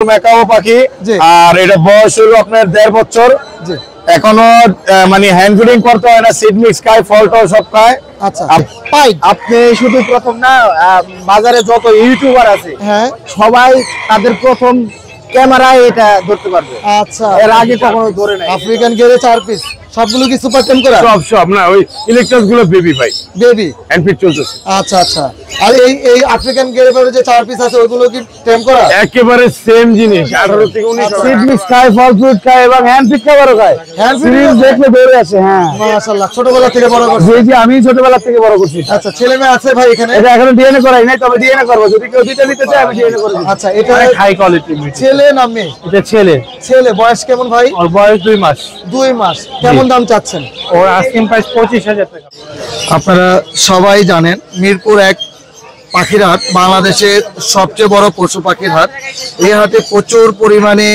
Macaw পাখি আর এটা বয়স হলো আপনার 1.5 বছর। এখনো মানে হ্যান্ড ফিডিং করতে হয় না, সিড মিক্স খায়, ফলটাও সব খায়। আচ্ছা আপনি শুধু প্রথম না, বাজারে যত ইউটিউবার আছে সবাই তাদের প্রথম ক্যামেরায় এটা ধরতে পারবে। আচ্ছা, এর আগে কখনো ধরে নাই। আফ্রিকান গেরে 4 পিস সবগুলো কি সুপার টেম করা? সব না, ওই ইলেকট্রস গুলো বেবি ভাই, বেবি হ্যান্ড ফিড চলতেছে। আচ্ছা আচ্ছা, আর এই আফ্রিকান গেরে পরে যে 4 পিস আছে ওইগুলো কি টেম করা? একেবারে সেম জিনিস, 18 থেকে 19। সিড মিক্স খায়, ফল ফ্রুট খায় এবং হ্যান্ড ফিড খাবারও খায়। হ্যান্ড ফিড দেখলে বের আছে। হ্যাঁ মাশাআল্লাহ, ছোটবেলা থেকে বড় করছে। জি আমি ছোটবেলা থেকে বড় করছি। আচ্ছা, ছেলে মেয়ে আছে ভাই এখানে? এটা এখনো ডিএনএ করাই নাই, তবে ডিএনএ করব। যদি কেউ দিতে চায় আমি ডিএনএ করে দেব। আচ্ছা, এটা হাই কোয়ালিটি ছেলে না মেয়ে? এটা ছেলে। ছেলে, বয়স কেমন ভাই? ওর বয়স 2 মাস। 2 মাস। কেমন দাম চাচ্ছেন? ওর আস্কিং প্রাইস 25,000 টাকা। আপনারা সবাই জানেন মিরপুর 1 পাখির হাট বাংলাদেশের সবচেয়ে বড় পশু পাখির হাট। এই হাটে প্রচুর পরিমাণে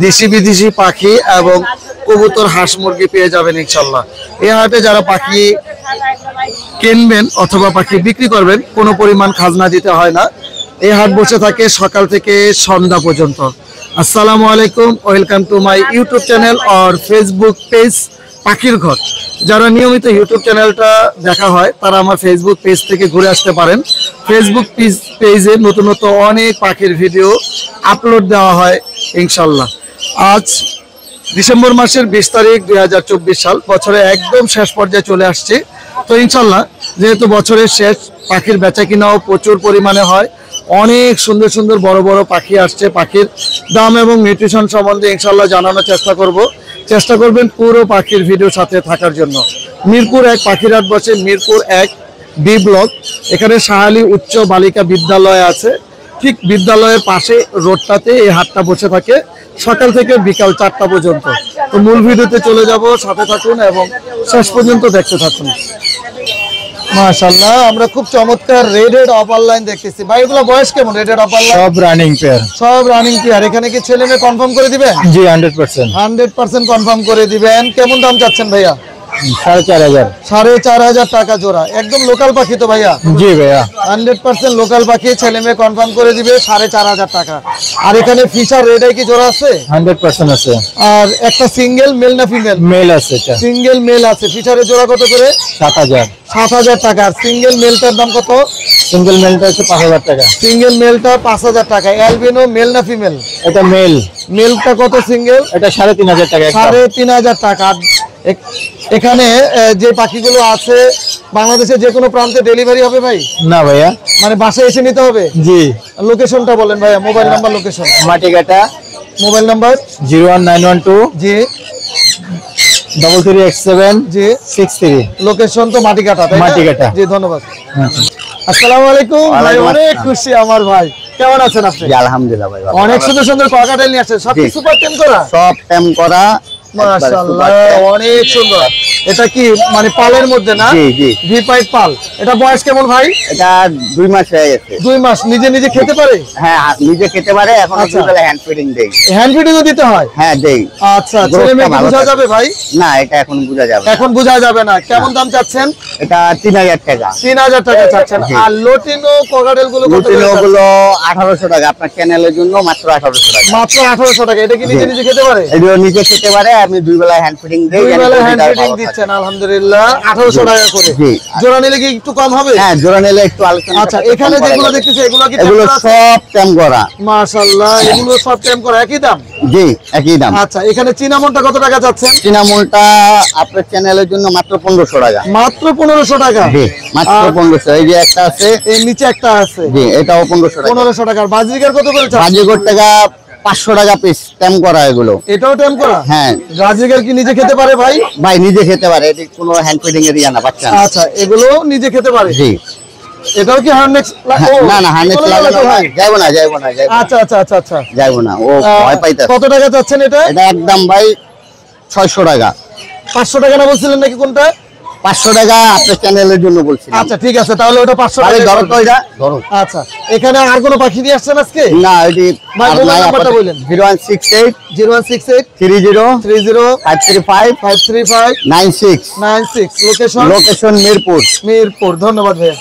দেশি বিদেশি পাখি এবং কবুতর, হাঁস মুরগি পেয়ে যাবেন ইনশাল্লাহ। এই হাটে যারা পাখি কিনবেন অথবা পাখি বিক্রি করবেন কোনো পরিমাণ খাজনা দিতে হয় না। এই হাট বসে থাকে সকাল থেকে সন্ধ্যা পর্যন্ত। আসসালামু আলাইকুম, welcome to my YouTube channel আর ফেসবুক পেজ পাখির ঘর। যারা নিয়মিত ইউটিউব চ্যানেলটা দেখা হয় তারা আমার ফেসবুক পেজ থেকে ঘুরে আসতে পারেন। ফেসবুক পেজে নতুন নতুন অনেক পাখির ভিডিও আপলোড দেওয়া হয় ইনশাল্লাহ। আজ ডিসেম্বর মাসের 20 তারিখ 2024 সাল, বছরে একদম শেষ পর্যায়ে চলে আসছে। তো ইনশাল্লাহ যেহেতু বছরের শেষ, পাখির বেচা কিনাও প্রচুর পরিমাণে হয়। অনেক সুন্দর সুন্দর বড় বড় পাখি আসছে। পাখির দাম এবং নিউট্রিশন সম্বন্ধে ইনশাল্লাহ জানানোর চেষ্টা করবেন পুরো পাখির ভিডিও সাথে থাকার জন্য। মিরপুর 1 পাখির হাট বসে মিরপুর 1 বি ব্লক। এখানে শাহালি উচ্চ বালিকা বিদ্যালয় আছে, ঠিক বিদ্যালয়ের পাশে রোডটাতে এই হাটটা বসে থাকে সকাল থেকে বিকাল 4টা পর্যন্ত। তো মূল ভিডিওতে চলে যাব, সাথে থাকুন এবং শেষ পর্যন্ত দেখতে থাকুন। মাশাআল্লাহ, আমরা খুব চমৎকার রেডেড অপার লাইন দেখতেছি ভাই। এগুলো বয়স কেমন? রেডেড অপার লাইন সব রানিং পেয়ার। সব রানিং পেয়ার। এখানে কি ছেলে মেয়ে কনফার্ম করে দিবেন? জি 100%। 100% কনফার্ম করে দিবেন। কেমন দাম চাচ্ছেন ভাইয়া? 4,500। 4,500 টাকা জোড়া। একদম লোকাল পাখি তো ভাইয়া? জি ভাইয়া 100% লোকাল পাখি, ছেলে মেয়ে কনফার্ম করে দিবে 4,500 টাকা। আর এখানে ফিশার রেড আই কি জোড়া আছে? 100% আছে। আর একটা সিঙ্গেল মেল না ফিমেল? মেল আছে। এটা সিঙ্গেল মেল আছে। ফিশারের জোড়া কত করে? 7,000। 7,000 টাকা। আর সিঙ্গেল মেলটার দাম কত? সিঙ্গেল মেলটা হচ্ছে 5,000 টাকা। সিঙ্গেল মেলটা 5,000 টাকা। অ্যালবিনো মেল না ফিমেল? এটা মেল। মেলটা কত সিঙ্গেল? এটা 3,500 টাকা। 3,500 টাকা। এখানে যে পাখিগুলো আছে বাংলাদেশের যে কোনো প্রান্তে ডেলিভারি হবে ভাই? না ভাইয়া, মানে বাসায় এসে নিতে হবে? জি। লোকেশনটা বলেন ভাইয়া, মোবাইল নাম্বার, লোকেশন। মাটিকাটা। মোবাইল নাম্বার 01912 জি 3387 জি 63। লোকেশন তো মাটিকাটা, তাই না? মাটিকাটা। জি ধন্যবাদ। আসসালামু আলাইকুম ভাই, অনেক খুশি আমার ভাই। কেমন আছেন আপনি? জি আলহামদুলিল্লাহ ভাই। অনেক সুন্দর সুন্দর ককাটেল নিয়ে আসছেন, সব কি সুপার টেম করা? সব টেম করা। মাশাআল্লাহ, অনেক সুন্দর। এটা কি মানে পালের মধ্যে না? জি জি ভি পাইপ পাল। এটা বয়স কেমন ভাই? এটা 2 মাস হয়ে গেছে। 2 মাস। নিজে খেতে পারে? হ্যাঁ নিজে খেতে পারে। এখন দুবেলা হ্যান্ড ফিডিং দেই। হ্যান্ড ফিডিংও দিতে হয়? হ্যাঁ দেই। আচ্ছা, ছেলে মেয়ে বোঝা যাবে ভাই? না এটা এখন বোঝা যাবে না। এখন বোঝা যাবে না। কেমন দাম চাচ্ছেন? এটা 3,000 টাকা। 3,000 টাকা চাচ্ছেন। আর লোটিনো ককাটেল গুলো কত করে? ওগুলো 1800 টাকা। আপনার চ্যানেলের জন্য মাত্র 1800 টাকা। মাত্র 1800 টাকা। এটা কি নিজে খেতে পারে? এগুলো নিজে খেতে পারে। আমি দুই বেলা হ্যান্ড ফিডিং দেই। দুই বেলা হ্যান্ড ফিডিং দিচ্ছেন, আলহামদুলিল্লাহ। 1800 টাকা করে। জি। জোড়া নিলে কি একটু কম হবে? হ্যাঁ জোড়া নিলে একটু আলোচনা। আচ্ছা, এখানে যেগুলো দেখতেছি এগুলো কি? এগুলো সব টেম করা। মাশাআল্লাহ, এগুলো সব টেম করা। একই দাম? জি একই দাম। আচ্ছা, এখানে চিনামনটা কত টাকা চাচ্ছেন? চিনামনটা আপনার চ্যানেলের জন্য মাত্র 1500 টাকা। মাত্র 1500 টাকা? জি মাত্র 1500। এই যে একটা আছে, এর নিচে একটা আছে। জি এটাও 1500 টাকা। 1500 টাকা। আর বাজিকার কত করে চাচ্ছেন? বাজিকর টাকা 500 টাকা পিস টেম করা এগুলো। এটাও টেম করা? হ্যাঁ। বাজিকার কি নিজে খেতে পারে ভাই? ভাই নিজে খেতে পারে। এটি কোনো হ্যান্ড ফিডিং এর ইয়া না, বাচ্চা না। আচ্ছা, এগুলো নিজে খেতে পারে? জি। এটাও কি হার্নেক্স? না না হার্নেস লাগানো না। যাইবো না। আচ্ছা আচ্ছা আচ্ছা আচ্ছা, যাইবো না। ও ভয় পাইতাছে। কত টাকা চাচ্ছেন এটা? এটা একদম ভাই 600 টাকা। 500 টাকা না বলছিলেন নাকি? কোনটা? 500 টাকা আপনার চ্যানেলের জন্য বলছি। আচ্ছা ঠিক আছে, তাহলে ওটা 500 টাকা ধরো তো এটা ধরো। আচ্ছা, এখানে আর কোনো পাখি দিয়ে আসছেন আজকে? না এটি মোবাইল নাম্বারটা বলেন। 0168 0168 30 30 535 535 96 96। লোকেশন মিরপুর। মিরপুর। ধন্যবাদ ভাইয়া।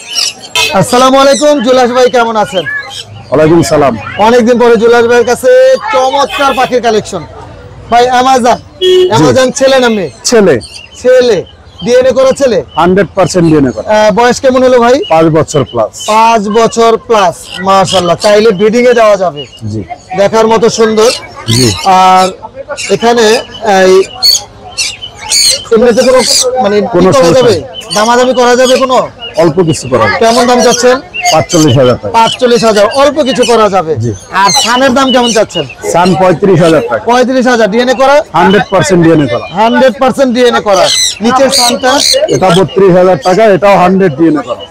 আসসালামু আলাইকুম জুলাস ভাই, কেমন আছেন? ওয়ালাইকুম সালাম। অনেকদিন পরে জুয়েলার ভাইয়ের কাছে চমৎকার পাখির কালেকশন। ভাই অ্যামাজন ছেলে না মেয়ে? ছেলে। ছেলে, ডিএনএ করা ছেলে? 100% ডিএনএ করা। বয়স কেমন হলো ভাই? 5 বছর প্লাস। 5 বছর প্লাস, মাশাআল্লাহ। চাইলে ব্রিডিং এ দেওয়া যাবে। জি। দেখার মতো সুন্দর। জি। আর এখানে এমনিতে কোনো মানে কোনো করা যাবে, দামাদামি করা যাবে কোনো? অল্প কিছু করা যাবে। কেমন দাম চাচ্ছেন? 45,000 টাকা। 45,000, অল্প কিছু করা যাবে। আর সানের দাম কেমন চাচ্ছেন? সান 35,000 টাকা। 35,000, ডিএনএ করা? 100% ডিএনএ করা। 100% ডিএনএ করা। নিচের সানটা? এটা 32,000 টাকা, এটাও 100 ডিএনএ করা।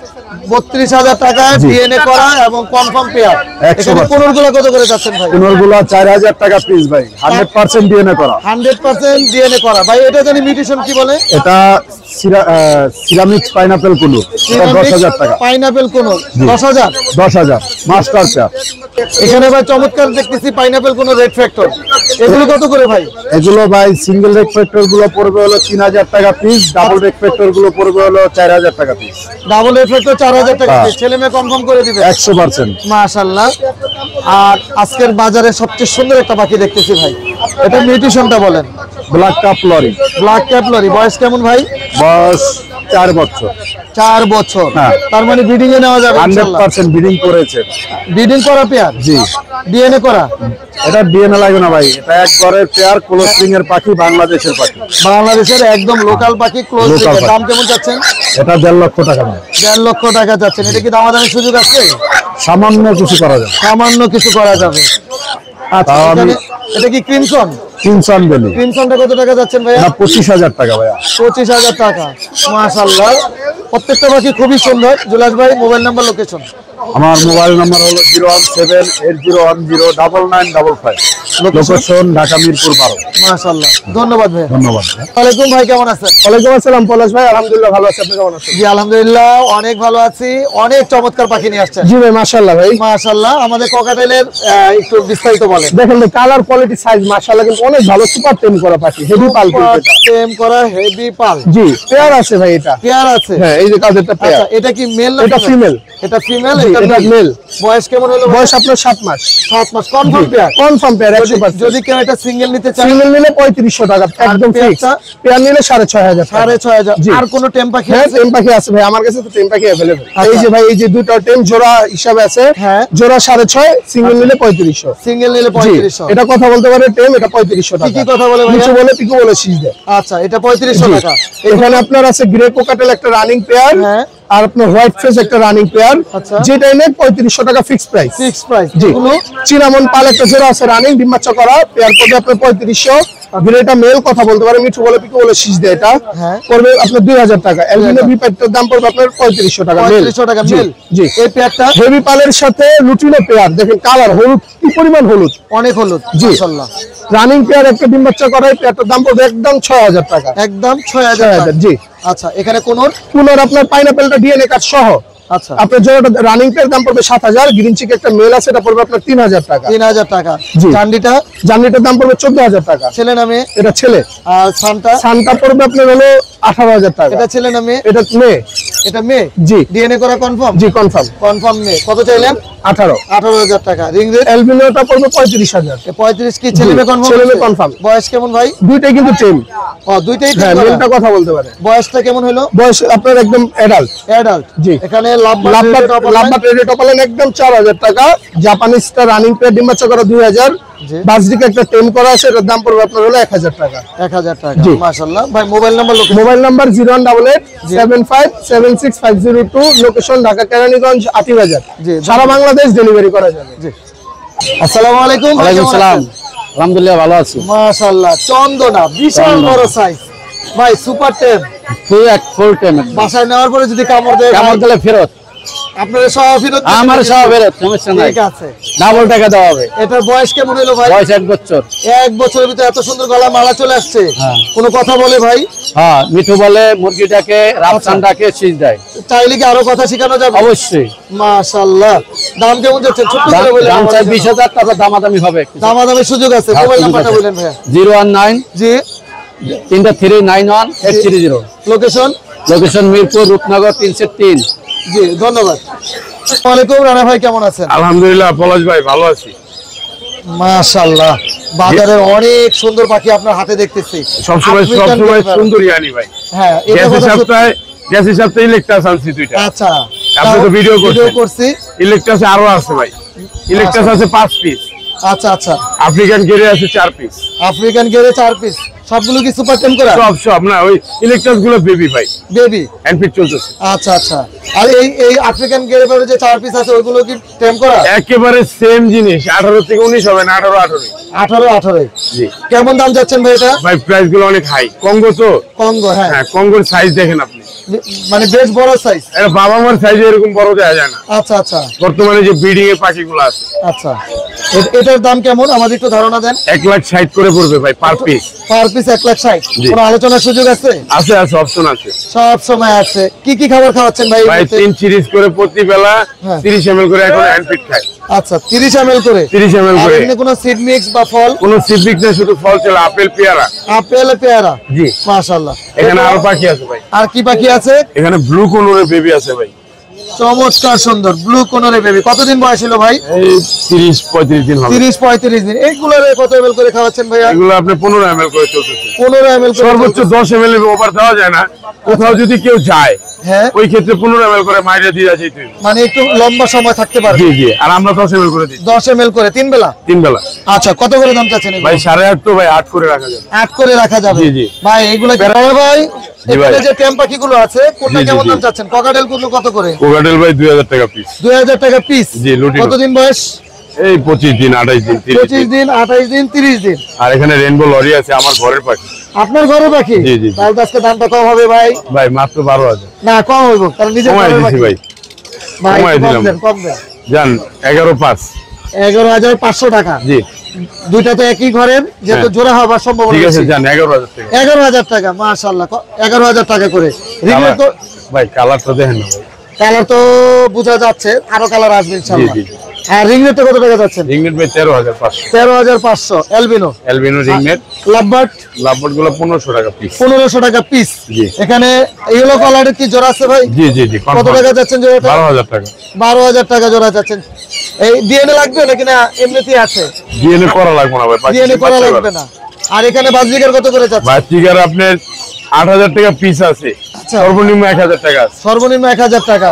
32,000 টাকা ডিএনএ করা এবং কনফার্ম পেয়ার। এখানে কোনরগুলো কত করে যাচ্ছেন ভাই? কোনরগুলো 4,000 টাকা পিস ভাই, 100% ডিএনএ করা। 100% ডিএনএ করা। ভাই এটা জানি মিউটেশন কি বলে? এটা সিরামিক্স পাইনাপেল কুলু, এটা 10,000 টাকা। পাইনাপেল কোন 10,000? 10,000 মাস্টার পেয়ার। এখানে ভাই চমৎকার দেখতেছি পাইনাপেল কোন রেড ফ্যাক্টর। এগুলো কত করে ভাই? এগুলো ভাই সিঙ্গেল রেড ফ্যাক্টর গুলো পড়বে হলো 3,000 টাকা পিস, ডাবল রেড ফ্যাক্টর গুলো পড়বে হলো 4,000 টাকা পিস। ডাবল রেড ফ্যাক্টর 4,000 টাকা পিস। ছেলে মেয়ে কনফার্ম করে দিবে 100%। মাশাআল্লাহ। আর আজকের বাজারে সবচেয়ে সুন্দর একটা পাখি দেখতেছি ভাই, এটা মিউটেশনটা বলেন। Black cup lorry. Black cap lory. বয়স কেমন ভাই? বয়স 4 বছর। 4 বছর। হ্যাঁ। তার মানে ব্রিডিং এ নেওয়া যাবে ইনশাআল্লাহ। 100% ব্রিডিং করেছে। ব্রিডিং করা পেয়ার? জি। ডিএনএ করা? এটা ডিএনএ লাগবে না ভাই, এটা এক ঘরের পেয়ার, ক্লোজিং এর পাখি, বাংলাদেশের পাখি। বাংলাদেশের একদম লোকাল পাখি, ক্লোজ। দাম কেমন চাচ্ছেন? এটা 1.5 লক্ষ টাকা। 1.5 লক্ষ টাকা চাচ্ছেন। এটা কি দামাদামির সুযোগ আছে? সামান্য কিছু করা যাবে। সামান্য কিছু করা যাবে। আচ্ছা, এটা কি ক্রিমসন? ক্রিমসন বেলি। ক্রিমসনটা কত টাকা যাচ্ছেন ভাইয়া? এটা 25,000 টাকা ভাইয়া। 25,000 টাকা। মাশাআল্লাহ, প্রত্যেকটা পাখি খুবই সুন্দর। জুলাস ভাই মোবাইল নাম্বার, লোকেশন? আমার মোবাইল নাম্বার হলো 01780109955। লোকেশন ঢাকা মিরপুর 12। মাশাআল্লাহ, ধন্যবাদ ভাই। ধন্যবাদ। ওয়ালাইকুম ভাই, কেমন আছেন? ওয়ালাইকুম আসসালাম পলাশ ভাই, আলহামদুলিল্লাহ ভালো আছি, আপনি কেমন আছেন? জি আলহামদুলিল্লাহ অনেক ভালো আছি। অনেক চমৎকার পাখি নিয়ে আসছেন। জি ভাই, মাশাআল্লাহ ভাই। মাশাআল্লাহ, আমাদের ককাটেলের একটু বিস্তারিত বলেন। দেখেন ভাই, কালার কোয়ালিটি সাইজ মাশাআল্লাহ কিন্তু অনেক ভালো, সুপার টেম করা পাখি, হেভি পাল কিন্তু এটা। টেম করা হেভি পাল। জি, পেয়ার আছে ভাই, এটা পেয়ার আছে। হ্যাঁ, এই যে কাজেরটা পেয়ার। আচ্ছা, এটা কি মেল না এটা ফিমেল? এটা ফিমেল, এটা মেল। বয়স কেমন হলো? বয়স আপনার 7 মাস। 7 মাস। Confirm pair? Confirm pair 100%। যদি কেউ এটা সিঙ্গেল নিতে চায়? সিঙ্গেল নিলে 3500 টাকা একদম ফিক্স। পেয়ার নিলে 6,500 টাকা। 6,500। আর কোন টেম পাখি? হ্যাঁ, টেম পাখি আছে ভাই, আমার কাছে তো টেম পাখি अवेलेबल। এই যে ভাই, এই যে দুটো টেম জোড়া হিসাবে আছে। হ্যাঁ, জোড়া 6,500, সিঙ্গেল নিলে 3500। সিঙ্গেল নিলে 3500। এটা কথা বলতে পারে টেম, এটা 3500 টাকা। কি কথা বলে ভাই? কিছু বলে পিকো বলে শীষ দেয়। আচ্ছা, এটা 3500 টাকা। এখানে আপনার আছে গ্রে কোকাটেল একটা রানিং পেয়ার। হ্যাঁ। আর আপনার হোয়াইট ফেস একটা রানিং পেয়ার। আচ্ছা। যেটা এনে 3500 টাকা ফিক্স প্রাইস। Fix price. জি। চিনামন পাল একটা জোড়া আছে রানিং, ডিম্বাচ্চা করা, পেয়ার পড়বে আপনার 3500। গ্রেটা মেল, কথা বলতে পারে, মিঠু বলে পিকো বলে শীষ দেয়। এটা হ্যাঁ, পড়বে আপনার 2000 টাকা। এলবিনো ভিপাইটের দাম পড়বে আপনার 3500 টাকা। 3500 টাকা মেল। জি। এই পেয়ারটা হেভি পালের সাথে লুটিনো পেয়ার, দেখেন কালার হলুদ, কি পরিমাণ হলুদ, অনেক হলুদ। জি। মাশাআল্লাহ, রানিং পেয়ার একটা ডিম্বাচ্চা করা, পেয়ারটার দাম পড়বে একদম 6000 টাকা। একদম 6000 টাকা। জি। আচ্ছা, এখানে কোন আপনার পাইনাপেলটা ডিএনএ কার্ড সহ। আচ্ছা, আপনার জোড়াটা রানিং পেয়ার দাম পড়বে 7000। গ্রিন চিক একটা মেল আছে, এটা পড়বে আপনার 3000 টাকা। 3000 টাকা। জি। চান্ডিটা? জার্নিটার দাম পড়বে 14000 টাকা। ছেলে না মেয়ে? এটা ছেলে। আর সানটা? সানটা পড়বে আপনার হলো 18000 টাকা। এটা ছেলে না মেয়ে? এটা মেয়ে। এটা মেয়ে? জি। ডিএনএ করা কনফার্ম? জি, কনফার্ম। কনফার্ম মেয়ে। কত চাইলেন? 18,000 টাকা। Ring rate? এলবিনোটা পড়বে 35,000। 35 কি ছেলে মেয়ে কনফার্ম? ছেলে মেয়ে কনফার্ম। বয়স কেমন ভাই? দুইটাই কিন্তু টেম। দুইটাই হ্যাঁ, ঠিক করা? মেলটা কথা বলতে পারে। বয়সটা কেমন হলো? বয়স আপনার একদম অ্যাডাল্ট। অ্যাডাল্ট। জি। এখানে লাভবাট রেডি টপালেন একদম 4000 টাকা। জাপানিজটা রানিং পেয়ার ডিম্বাচ্চা করা 2000। জি। বাসদিকে একটা টেম করা আছে, এটার দাম পড়বে আপনার হলো 1000 টাকা। 1000 টাকা। জি। মাশাআল্লাহ। ভাই mobile number, location? Mobile number 01887576502। Location Dhaka Keraniganj Atibazar. জি। সারা বাংলাদেশ ডেলিভারি করা যাবে। জি। আসসালামু আলাইকুম। ওয়ালাইকুম সালাম, আলহামদুলিল্লাহ ভালো আছি। মাশাআল্লাহ, চন্দনা বিশাল বড় সাইজ ভাই, সুপার টেম। Full time. বাসায় নেওয়ার পরে যদি কামড় দেয়, কামড় দিলে ফেরত, আপনাদের সহ ফেরত? আমার সহ ফেরত, সমস্যা নাই। ঠিক আছে। ডাবল টাকা দেওয়া হবে। এটার বয়স কেমন হলো ভাই? বয়স 1 বছর। 1 বছরের ভিতরে এত সুন্দর গলা মালা চলে আসছে। হ্যাঁ। কোনো কথা বলে ভাই? হ্যাঁ, মিঠু বলে, মুরগিটাকে রাফসানটাকে শীষ দেয়। চাইলে কি আরো কথা শেখানো যাবে? অবশ্যই। মাশাআল্লাহ। দাম কেমন যাচ্ছে? ছোট করে বলেন। দাম চাই 20,000 টাকা, দামাদামি হবে। দামাদামির সুযোগ আছে। হ্যাঁ, মোবাইল সুযোগ নাম্বারটা আছে। বলেন ভাইয়া। 019 জি। 3391830। লোকেশন? লোকেশন মিরপুর, রূপনগর 303। জি, ধন্যবাদ। আসসালামু আলাইকুম রানা ভাই, কেমন আছেন? আলহামদুলিল্লাহ পলাশ ভাই ভালো আছি। মাশাআল্লাহ, বাজারে অনেক সুন্দর পাখি আপনার হাতে দেখতেছি। সবসময় সুন্দরই আনি ভাই। হ্যাঁ, এটা কথা গ্যাস সপ্তাহে ইলেকট্রাস আনছি দুইটা। আচ্ছা, আপনি তো ভিডিও করছি। ইলেকট্রাস আরো আছে ভাই, ইলেকট্রাস আছে 5 পিস। আচ্ছা আচ্ছা, আফ্রিকান গেরে আছে 4 পিস। আফ্রিকান গেরে 4 পিস, সবগুলো কি সুপার টেম করা? সব না, ওই ইলেকট্রাস গুলো বেবি ভাই, বেবি হ্যান্ডফিট চলতেছে। আচ্ছা আচ্ছা, আর এই আফ্রিকান গেরে পরে যে 4 পিস আছে ওইগুলো কি টেম করা? একেবারে সেম জিনিস, 18 থেকে 19 হবে না, 18 জি। কেমন দাম যাচ্ছেন ভাই এটা? ভাই প্রাইস গুলো অনেক হাই। কঙ্গো তো, কঙ্গো, হ্যাঁ কঙ্গোর সাইজ দেখেন আপনি, মানে বেশ বড় সাইজ। এটা বাবা মার সাইজে এরকম বড় দেওয়া যায় না। আচ্ছা আচ্ছা, বর্তমানে যে ব্রিডিং এর পাখিগুলো আছে। আচ্ছা, এটার দাম কেমন আমাদের একটু ধারণা দেন। 1,60,000 করে পড়বে ভাই পার পিস। Per piece 1,60,000। কোনো আলোচনার সুযোগ আছে? আছে অপশন আছে, সব সময় আছে। কি কি খাবার খাওয়াচ্ছেন ভাই? ভাই 3 সিরিজ করে প্রতি বেলা 30 ml করে এখন হ্যান্ডফিট খায়। আচ্ছা, 30 ml করে। 30 ml করে। এমনি কোনো সিড মিক্স বা ফল? কোনো সিড মিক্স না, শুধু ফল চলে, আপেল পেয়ারা। আপেল পেয়ারা, জি মাশাআল্লাহ। এখানে আরো পাখি আছে ভাই। আর কি পাখি আছে? এখানে ব্লু কোনোরের বেবি আছে ভাই, চমৎকার সুন্দর ব্লু কোনোরে বেবি। কতদিন বয়স হলো ভাই? এই 30-35 দিন হবে। 30-35 দিন। এইগুলোর কত ml করে খাওয়াচ্ছেন ভাইয়া? এগুলো আপনি 15 ml করে চলতেছে। 15 ml করে। সর্বোচ্চ 10 ml এর ওভার দেওয়া যায় না। কোথাও যদি কেউ যায়, হ্যাঁ, ওই ক্ষেত্রে 15 ml করে মাইরে দিয়ে যাচ্ছে তুই, মানে একটু লম্বা সময় থাকতে পারবে। জি জি। আর আমরা 10 ml করে দিই। 10 ml করে 3 বেলা? 3 বেলা। আচ্ছা, কত করে দাম চাচ্ছেন এগুলো? ভাই 8.5 তো ভাই 8 করে রাখা যাবে। 8 করে রাখা যাবে। জি জি। ভাই এগুলো বেড়াবে ভাই। জি ভাই। এখানে যে টেম পাখিগুলো আছে কোনটা জি, জি, কেমন জি। দাম চাচ্ছেন? ককাটেল গুলো কত করে? কোকাটেল ভাই 2000 টাকা পিস। 2000 টাকা পিস। জি, লুটিনো। কতদিন বয়স? এই 25 দিন, 28 দিন, 30 25 দিন, 28 দিন, 30 দিন। আর এখানে রেইনবো লরি আছে, আমার ঘরের পাখি। আপনার ঘরে পাখি? জি, জি, জি। তাহলে তো আজকে দামটা কম হবে ভাই। ভাই মাত্র 12,000 না, কম হইব, কারণ নিজের কমাই ঘরের দিছি পাখি। ভাই, ভাই কমাই কম দিলাম। দেন, কম দেন। জান 11,500। 11,500 টাকা। জি দুইটা তো একই ঘরের, যেহেতু হ্যাঁ। জোড়া হবার সম্ভাবনা ঠিক আছে, বেশি। জান 11,000 টাকা। 11,000 টাকা, মাশাআল্লাহ। 11,000 টাকা করে। রিংনেট তো ভাই কালারটা দেখেন না ভাই। কালার তো বোঝা যাচ্ছে, আরো কালার আসবে ইনশাআল্লাহ। জি, জি। আর রিংনেট কত টাকা যাচ্ছেন? রিংনেট ভাই 13,500। 13,500। এলবিনো অ্যালবিনো রিংনেট। লাভবার্ড লাভবার্ড গুলো 1500 টাকা পিস। 1500 টাকা পিস। জি। এখানে ইয়েলো কালারের কি জোড়া আছে ভাই? জি জি জি। কত টাকা যাচ্ছেন জোড়াটা? 12,000 টাকা। 12,000 টাকা জোড়া যাচ্ছেন। এই ডিএনএ লাগবে নাকি না এমনিতেই আছে? ডিএনএ করা লাগবে না ভাই, ডিএনএ করা লাগবে না। আর এখানে বাজরিকার কত করে যাচ্ছে? বাচ্চিকার আপনার 8,000 টাকা পিস আছে, আচ্ছা। সর্বনিম্ন 1,000 টাকা আছে। সর্বনিম্ন 1,000 টাকা।